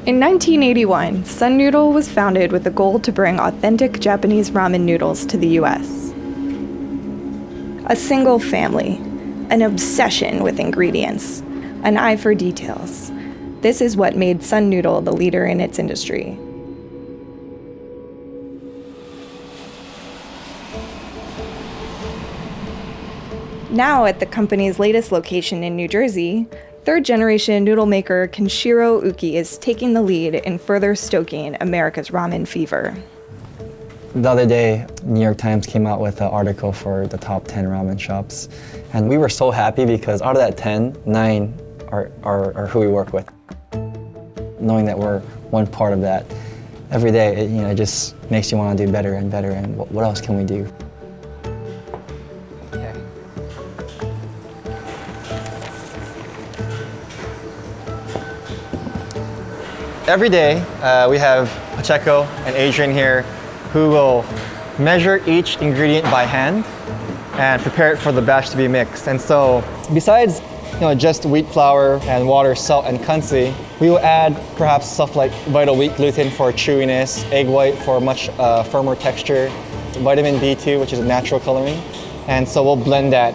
In 1981, Sun Noodle was founded with the goal to bring authentic Japanese ramen noodles to the US. A single family, an obsession with ingredients, an eye for details. This is what made Sun Noodle the leader in its industry. Now at the company's latest location in New Jersey, third-generation noodle-maker Kenshiro Uki is taking the lead in further stoking America's ramen fever. The other day, New York Times came out with an article for the top 10 ramen shops. And we were so happy because out of that 10, 9 are who we work with. Knowing that we're one part of that, every day, it just makes you want to do better and better, and what else can we do? Every day, we have Pacheco and Adrian here who will measure each ingredient by hand and prepare it for the batch to be mixed. And so, besides just wheat flour and water, salt, and kansi, we will add perhaps stuff like vital wheat gluten for chewiness, egg white for much firmer texture, vitamin B2, which is a natural coloring. And so we'll blend that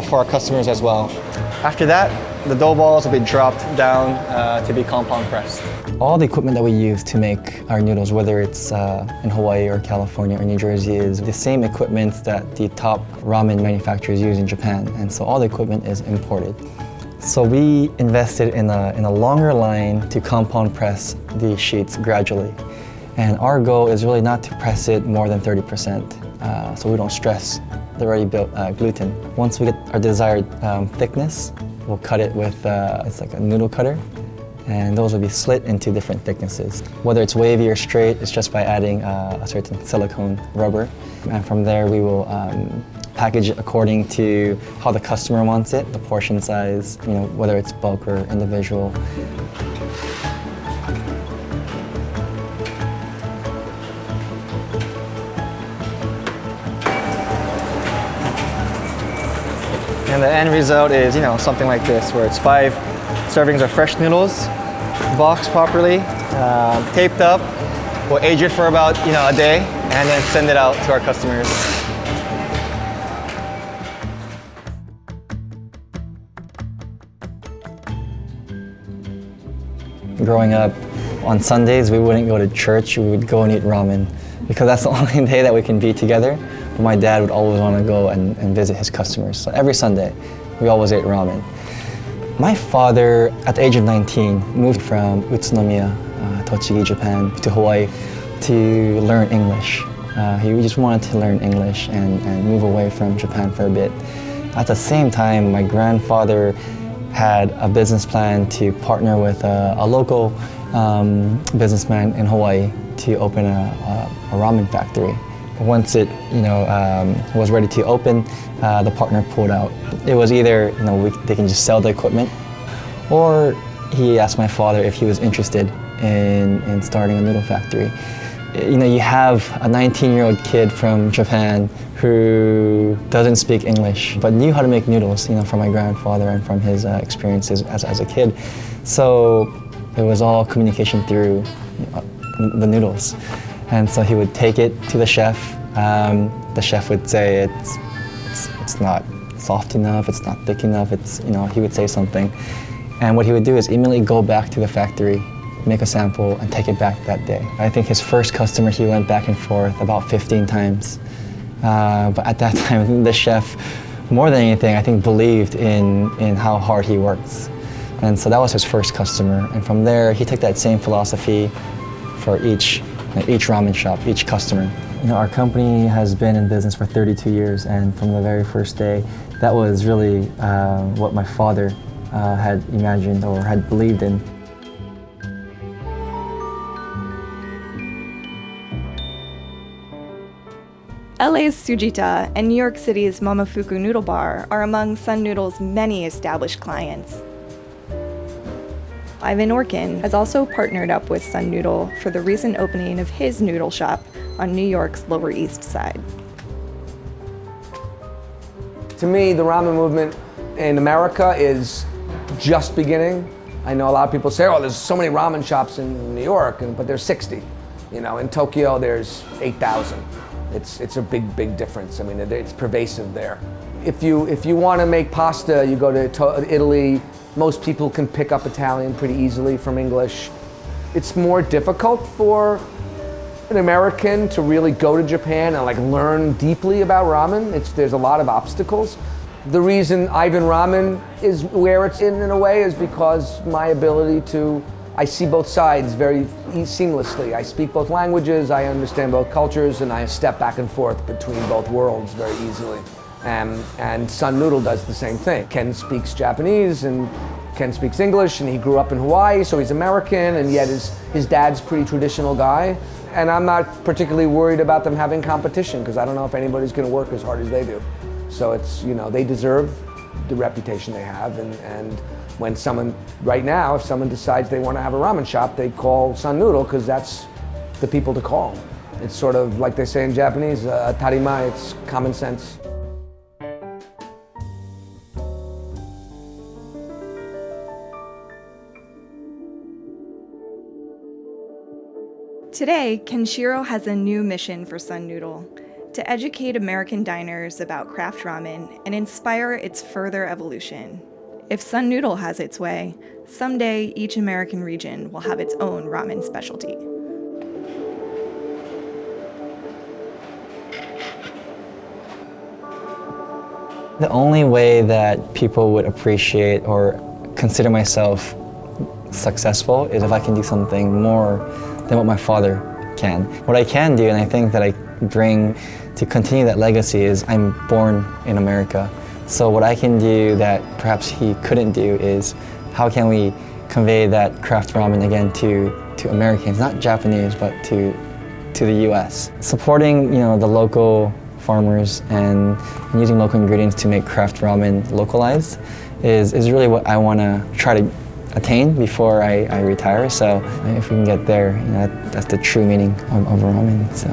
for our customers as well. After that, the dough balls will be dropped down to be compound pressed. All the equipment that we use to make our noodles, whether it's in Hawaii or California or New Jersey, is the same equipment that the top ramen manufacturers use in Japan. And so all the equipment is imported. So we invested in a longer line to compound press the sheets gradually. And our goal is really not to press it more than 30%, so we don't stress the already built gluten. Once we get our desired thickness, we'll cut it with, it's like a noodle cutter, and those will be slit into different thicknesses. Whether it's wavy or straight, it's just by adding a certain silicone rubber. And from there, we will package it according to how the customer wants it, the portion size, whether it's bulk or individual. And the end result is, something like this, where it's 5 servings of fresh noodles, boxed properly, taped up. We'll age it for about, a day, and then send it out to our customers. Growing up, on Sundays, we wouldn't go to church, we would go and eat ramen, because that's the only day that we can be together. But my dad would always want to go and visit his customers. So every Sunday, we always ate ramen. My father, at the age of 19, moved from Utsunomiya, Tochigi, Japan, to Hawaii to learn English. He just wanted to learn English and move away from Japan for a bit. At the same time, my grandfather had a business plan to partner with a local businessman in Hawaii to open a ramen factory. Once it was ready to open, the partner pulled out. It was either they can just sell the equipment, or he asked my father if he was interested in starting a noodle factory. You have a 19-year-old kid from Japan who doesn't speak English, but knew how to make noodles, from my grandfather and from his experiences as a kid. So it was all communication through the noodles. And so he would take it to the chef. The chef would say it's not soft enough, it's not thick enough, he would say something. And what he would do is immediately go back to the factory, make a sample, and take it back that day. I think his first customer, he went back and forth about 15 times. But at that time, the chef, more than anything, I think believed in how hard he works. And so that was his first customer. And from there, he took that same philosophy for each ramen shop, each customer. Our company has been in business for 32 years, and from the very first day, that was really what my father had imagined or had believed in. LA's Tsujita and New York City's Momofuku Noodle Bar are among Sun Noodle's many established clients. Ivan Orkin has also partnered up with Sun Noodle for the recent opening of his noodle shop on New York's Lower East Side. To me, the ramen movement in America is just beginning. I know a lot of people say, oh, there's so many ramen shops in New York, but there's 60. You know, in Tokyo, there's 8,000. It's a big difference. I mean, it's pervasive there. If you want to make pasta, you go to Italy. Most people can pick up Italian pretty easily from English. It's more difficult for an American to really go to Japan and like learn deeply about ramen. There's a lot of obstacles. The reason Ivan Ramen is where it's in a way is because my ability I see both sides very seamlessly. I speak both languages, I understand both cultures, and I step back and forth between both worlds very easily. And Sun Noodle does the same thing. Ken speaks Japanese and Ken speaks English, and he grew up in Hawaii, so he's American, and yet his dad's a pretty traditional guy. And I'm not particularly worried about them having competition, because I don't know if anybody's gonna work as hard as they do. So it's, you know, they deserve the reputation they have, and when someone, right now, if someone decides they want to have a ramen shop, they call Sun Noodle, because that's the people to call. It's sort of like they say in Japanese, tarimai, it's common sense. Today, Kenshiro has a new mission for Sun Noodle: to educate American diners about craft ramen and inspire its further evolution. If Sun Noodle has its way, someday each American region will have its own ramen specialty. The only way that people would appreciate or consider myself successful is if I can do something more than what my father can. What I can do, and I think that I bring to continue that legacy, is I'm born in America. So what I can do that perhaps he couldn't do is, how can we convey that craft ramen again to Americans, not Japanese, but to the US. Supporting, you know, the local farmers and using local ingredients to make craft ramen localized is really what I want to try to attain before I retire. So if we can get there, you know, that's the true meaning of ramen. So.